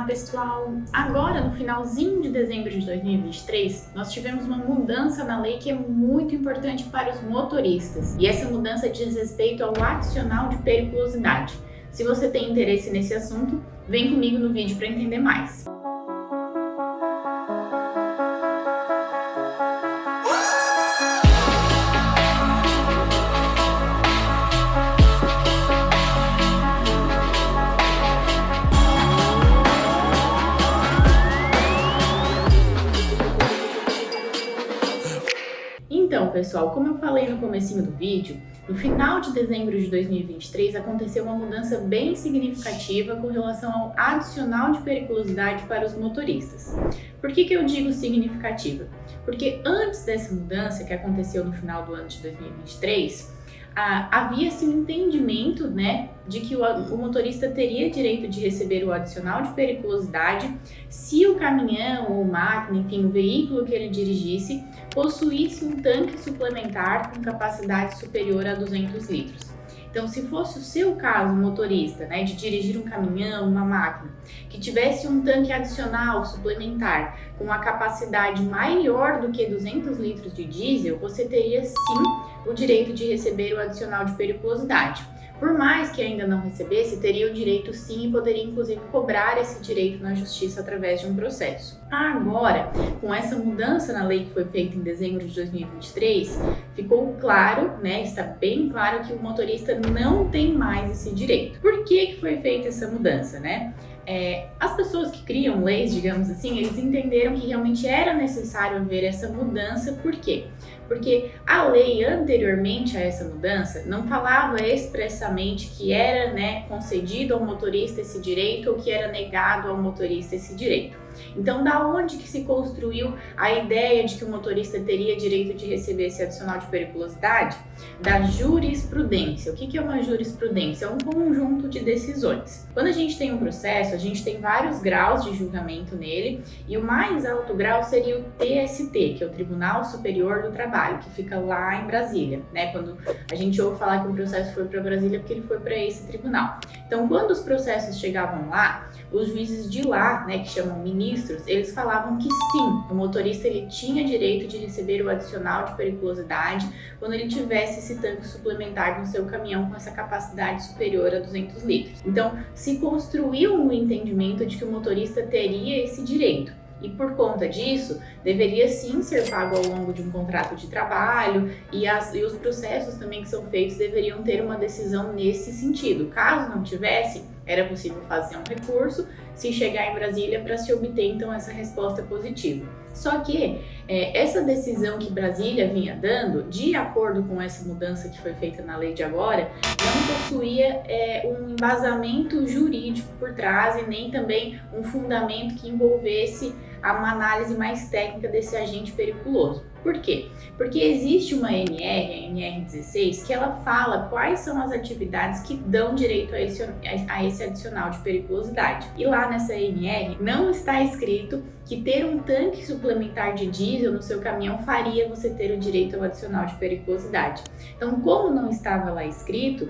pessoal! Agora, no finalzinho de dezembro de 2023, nós tivemos uma mudança na lei que é muito importante para os motoristas. E essa mudança diz respeito ao adicional de periculosidade. Se você tem interesse nesse assunto, vem comigo no vídeo para entender mais. Então, pessoal, como eu falei no comecinho do vídeo, no final de dezembro de 2023 aconteceu uma mudança bem significativa com relação ao adicional de periculosidade para os motoristas. Por que eu digo significativa? Porque antes dessa mudança, que aconteceu no final do ano de 2023, havia-se um entendimento, de que o motorista teria direito de receber o adicional de periculosidade se o caminhão ou máquina, enfim, o veículo que ele dirigisse, possuísse um tanque suplementar com capacidade superior a 200 litros. Então, se fosse o seu caso, motorista, de dirigir um caminhão, uma máquina, que tivesse um tanque adicional suplementar com uma capacidade maior do que 200 litros de diesel, você teria sim o direito de receber o adicional de periculosidade. Por mais que ainda não recebesse, teria o direito sim e poderia inclusive cobrar esse direito na justiça através de um processo. Agora, com essa mudança na lei que foi feita em dezembro de 2023, ficou claro, está bem claro que o motorista não tem mais esse direito. Por que foi feita essa mudança, As pessoas que criam leis, digamos assim, eles entenderam que realmente era necessário haver essa mudança. Por quê? Porque a lei anteriormente a essa mudança não falava expressamente que era concedido ao motorista esse direito ou que era negado ao motorista esse direito. Então, da onde que se construiu a ideia de que o motorista teria direito de receber esse adicional de periculosidade? Da jurisprudência. O que é uma jurisprudência? É um conjunto de decisões. Quando a gente tem um processo, a gente tem vários graus de julgamento nele e o mais alto grau seria o TST, que é o Tribunal Superior do Trabalho, que fica lá em Brasília, Quando a gente ouve falar que um processo foi para Brasília, é porque ele foi para esse tribunal. Então, quando os processos chegavam lá, os juízes de lá, que chamam ministros, eles falavam que sim, o motorista ele tinha direito de receber o adicional de periculosidade quando ele tivesse esse tanque suplementar no seu caminhão com essa capacidade superior a 200 litros. Então, se construiu um entendimento de que o motorista teria esse direito. E por conta disso, deveria sim ser pago ao longo de um contrato de trabalho e os processos também que são feitos deveriam ter uma decisão nesse sentido. Caso não tivesse, era possível fazer um recurso, se chegar em Brasília para se obter então essa resposta positiva. Só que essa decisão que Brasília vinha dando, de acordo com essa mudança que foi feita na lei de agora, não possuía um embasamento jurídico por trás e nem também um fundamento que envolvesse uma análise mais técnica desse agente periculoso. Por quê? Porque existe uma NR, a NR16, que ela fala quais são as atividades que dão direito a esse adicional de periculosidade. E lá nessa NR não está escrito que ter um tanque suplementar de diesel no seu caminhão faria você ter o direito ao adicional de periculosidade. Então, como não estava lá escrito,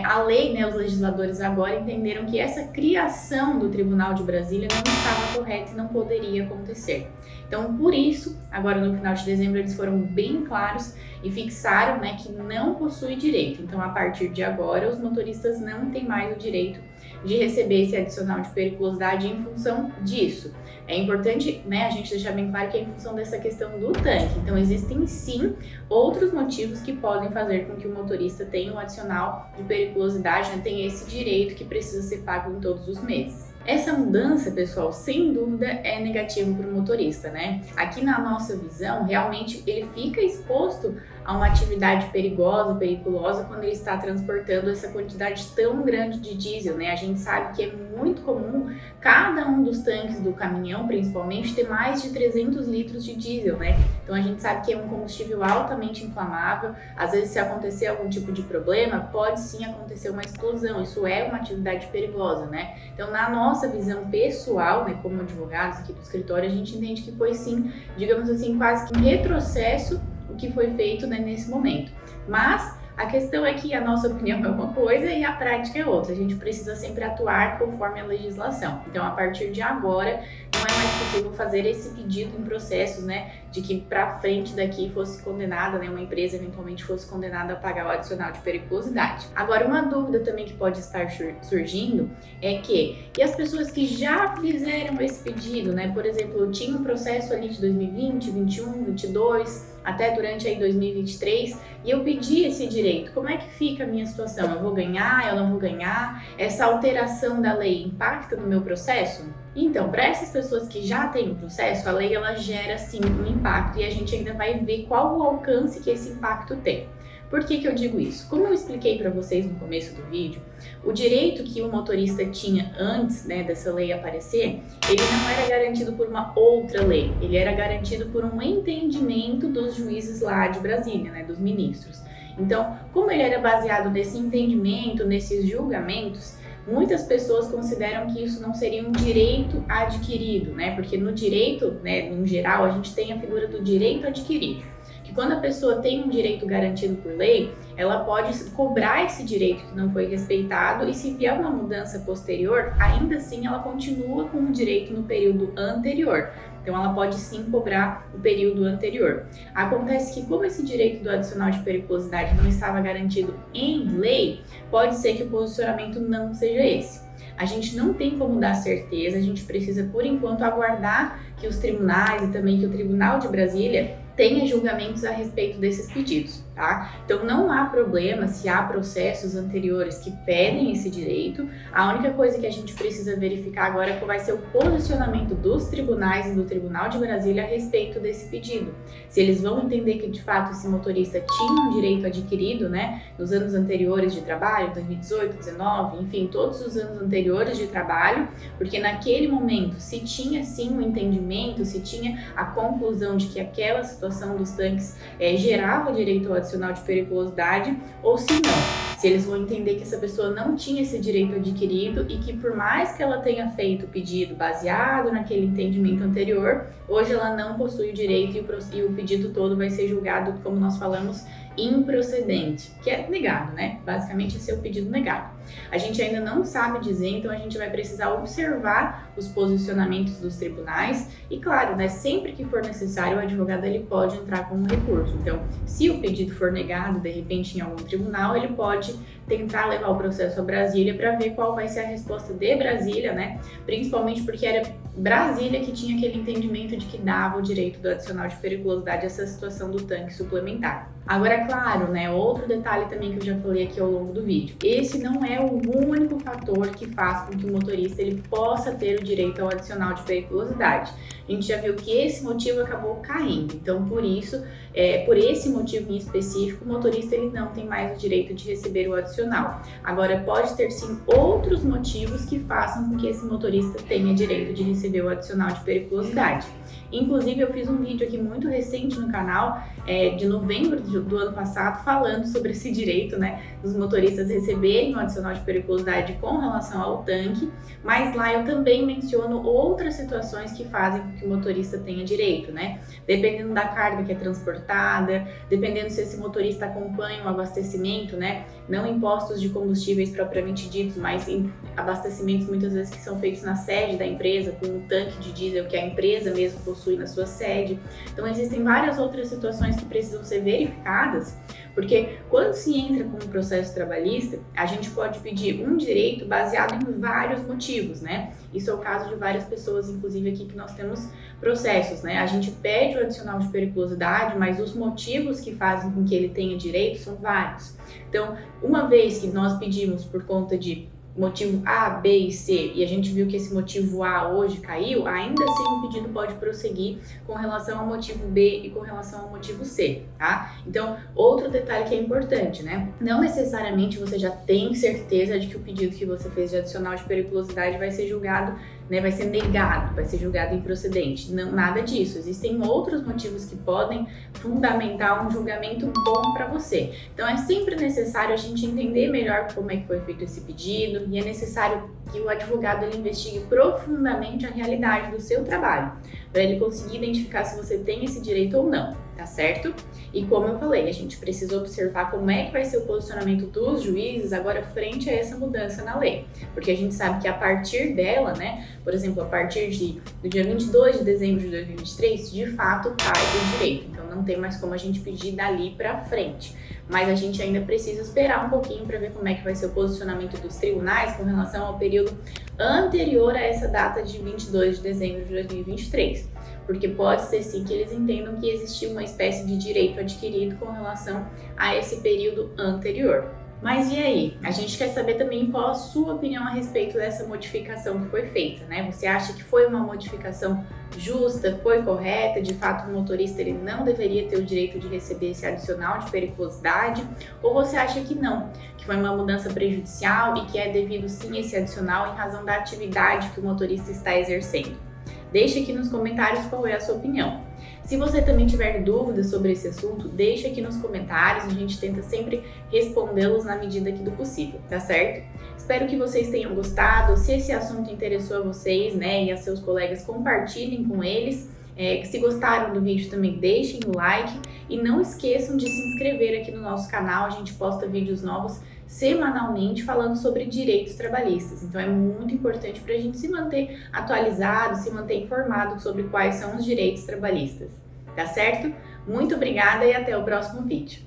a lei, os legisladores agora entenderam que essa criação do Tribunal de Brasília não estava correta e não poderia acontecer. Então, por isso, agora no final de dezembro, eles foram bem claros e fixaram que não possui direito. Então, a partir de agora, os motoristas não têm mais o direito de receber esse adicional de periculosidade em função disso. É importante a gente deixar bem claro que é em função dessa questão do tanque. Então, existem sim outros motivos que podem fazer com que o motorista tenha um adicional de periculosidade, tenha esse direito que precisa ser pago em todos os meses. Essa mudança, pessoal, sem dúvida é negativa para o motorista, Aqui na nossa visão, realmente ele fica exposto a uma atividade periculosa quando ele está transportando essa quantidade tão grande de diesel, A gente sabe que é muito comum cada um dos tanques do caminhão, principalmente, ter mais de 300 litros de diesel, Então a gente sabe que é um combustível altamente inflamável. Às vezes, se acontecer algum tipo de problema, pode sim acontecer uma explosão. Isso é uma atividade perigosa, Então, na nossa visão pessoal, como advogados aqui do escritório, a gente entende que foi sim, digamos assim, quase que um retrocesso o que foi feito nesse momento. Mas A questão é que a nossa opinião é uma coisa e a prática é outra. A gente precisa sempre atuar conforme a legislação. Então, a partir de agora, não é mais possível fazer esse pedido em processos, né, de que para frente daqui fosse condenada, né, uma empresa eventualmente fosse condenada a pagar o adicional de periculosidade. Agora, uma dúvida também que pode estar surgindo é que, e as pessoas que já fizeram esse pedido, né, por exemplo, eu tinha um processo ali de 2020, 21, 22, até durante aí 2023, e eu pedi esse direito. Como é que fica a minha situação? Eu vou ganhar? Eu não vou ganhar? Essa alteração da lei impacta no meu processo? Então, para essas pessoas que já têm o processo, a lei ela gera sim um impacto e a gente ainda vai ver qual o alcance que esse impacto tem. Por que eu digo isso? Como eu expliquei para vocês no começo do vídeo, o direito que o motorista tinha antes, né, dessa lei aparecer, ele não era garantido por uma outra lei, ele era garantido por um entendimento dos juízes lá de Brasília, né, dos ministros. Então, como ele era baseado nesse entendimento, nesses julgamentos, muitas pessoas consideram que isso não seria um direito adquirido, né? Porque no direito, né, no geral, a gente tem a figura do direito adquirido. Que quando a pessoa tem um direito garantido por lei, ela pode cobrar esse direito que não foi respeitado e se vier uma mudança posterior, ainda assim ela continua com o direito no período anterior. Então ela pode sim cobrar o período anterior. Acontece que como esse direito do adicional de periculosidade não estava garantido em lei, pode ser que o posicionamento não seja esse. A gente não tem como dar certeza, a gente precisa por enquanto aguardar que os tribunais e também que o Tribunal de Brasília tenha julgamentos a respeito desses pedidos, tá? Então não há problema se há processos anteriores que pedem esse direito. A única coisa que a gente precisa verificar agora é qual vai ser o posicionamento dos tribunais e do Tribunal de Brasília a respeito desse pedido. Se eles vão entender que de fato esse motorista tinha um direito adquirido, né, nos anos anteriores de trabalho, 2018, 2019, enfim, todos os anos anteriores de trabalho, porque naquele momento se tinha sim um entendimento, se tinha a conclusão de que aquela situação dos tanques gerava direito ao adicional de periculosidade, ou se não, se eles vão entender que essa pessoa não tinha esse direito adquirido e que por mais que ela tenha feito o pedido baseado naquele entendimento anterior, hoje ela não possui o direito e o pedido todo vai ser julgado, como nós falamos, improcedente, que é negado, né? Basicamente esse é o pedido negado. A gente ainda não sabe dizer, então a gente vai precisar observar os posicionamentos dos tribunais e claro, né, sempre que for necessário o advogado ele pode entrar com um recurso. Então, se o pedido for negado de repente em algum tribunal, ele pode tentar levar o processo a Brasília para ver qual vai ser a resposta de Brasília, né? Principalmente porque era Brasília que tinha aquele entendimento de que dava o direito do adicional de periculosidade a essa situação do tanque suplementar. Agora, claro, né, outro detalhe também que eu já falei aqui ao longo do vídeo. Esse não é o único fator que faz com que o motorista ele possa ter o direito ao adicional de periculosidade. A gente já viu que esse motivo acabou caindo. Então, por isso, por esse motivo em específico, o motorista ele não tem mais o direito de receber o adicional. Agora, pode ter sim outros motivos que façam com que esse motorista tenha direito de receber o adicional de periculosidade. Inclusive, eu fiz um vídeo aqui muito recente no canal, de novembro do ano passado, falando sobre esse direito, né, dos motoristas receberem o adicional de periculosidade com relação ao tanque, mas lá eu também menciono outras situações que fazem com que o motorista tenha direito, né? Dependendo da carga que é transportada, dependendo se esse motorista acompanha o abastecimento, né? Não em postos de combustíveis propriamente ditos, mas em abastecimentos muitas vezes que são feitos na sede da empresa, com um tanque de diesel que a empresa mesmo possui na sua sede. Então existem várias outras situações que precisam ser verificadas, porque quando se entra com um processo trabalhista, a gente pode pedir um direito baseado em vários motivos, né? Isso é o caso de várias pessoas, inclusive aqui que nós temos processos, né? A gente pede o adicional de periculosidade, mas os motivos que fazem com que ele tenha direito são vários. Então, uma vez que nós pedimos por conta de motivo A, B e C, e a gente viu que esse motivo A hoje caiu, ainda assim o pedido pode prosseguir com relação ao motivo B e com relação ao motivo C, tá? Então, outro detalhe que é importante, né? Não necessariamente você já tem certeza de que o pedido que você fez de adicional de periculosidade vai ser julgado, né, vai ser negado, vai ser julgado improcedente. Não, nada disso. Existem outros motivos que podem fundamentar um julgamento bom para você. Então, é sempre necessário a gente entender melhor como é que foi feito esse pedido e é necessário que o advogado ele investigue profundamente a realidade do seu trabalho, para ele conseguir identificar se você tem esse direito ou não, tá certo? E como eu falei, a gente precisa observar como é que vai ser o posicionamento dos juízes agora frente a essa mudança na lei, porque a gente sabe que a partir dela, né, por exemplo, a partir do dia 22 de dezembro de 2023, de fato cai o direito, então não tem mais como a gente pedir dali para frente. Mas a gente ainda precisa esperar um pouquinho para ver como é que vai ser o posicionamento dos tribunais com relação ao período anterior a essa data de 22 de dezembro de 2023. Porque pode ser sim que eles entendam que existiu uma espécie de direito adquirido com relação a esse período anterior. Mas e aí? A gente quer saber também qual a sua opinião a respeito dessa modificação que foi feita, né? Você acha que foi uma modificação justa, foi correta? De fato, o motorista ele não deveria ter o direito de receber esse adicional de periculosidade? Ou você acha que não, que foi uma mudança prejudicial e que é devido sim esse adicional em razão da atividade que o motorista está exercendo? Deixe aqui nos comentários qual é a sua opinião. Se você também tiver dúvidas sobre esse assunto, deixe aqui nos comentários, a gente tenta sempre respondê-los na medida aqui do possível, tá certo? Espero que vocês tenham gostado. Se esse assunto interessou a vocês, né, e a seus colegas, compartilhem com eles. Se gostaram do vídeo também deixem o like e não esqueçam de se inscrever aqui no nosso canal, a gente posta vídeos novos semanalmente falando sobre direitos trabalhistas, então é muito importante para a gente se manter atualizado, se manter informado sobre quais são os direitos trabalhistas, tá certo? Muito obrigada e até o próximo vídeo.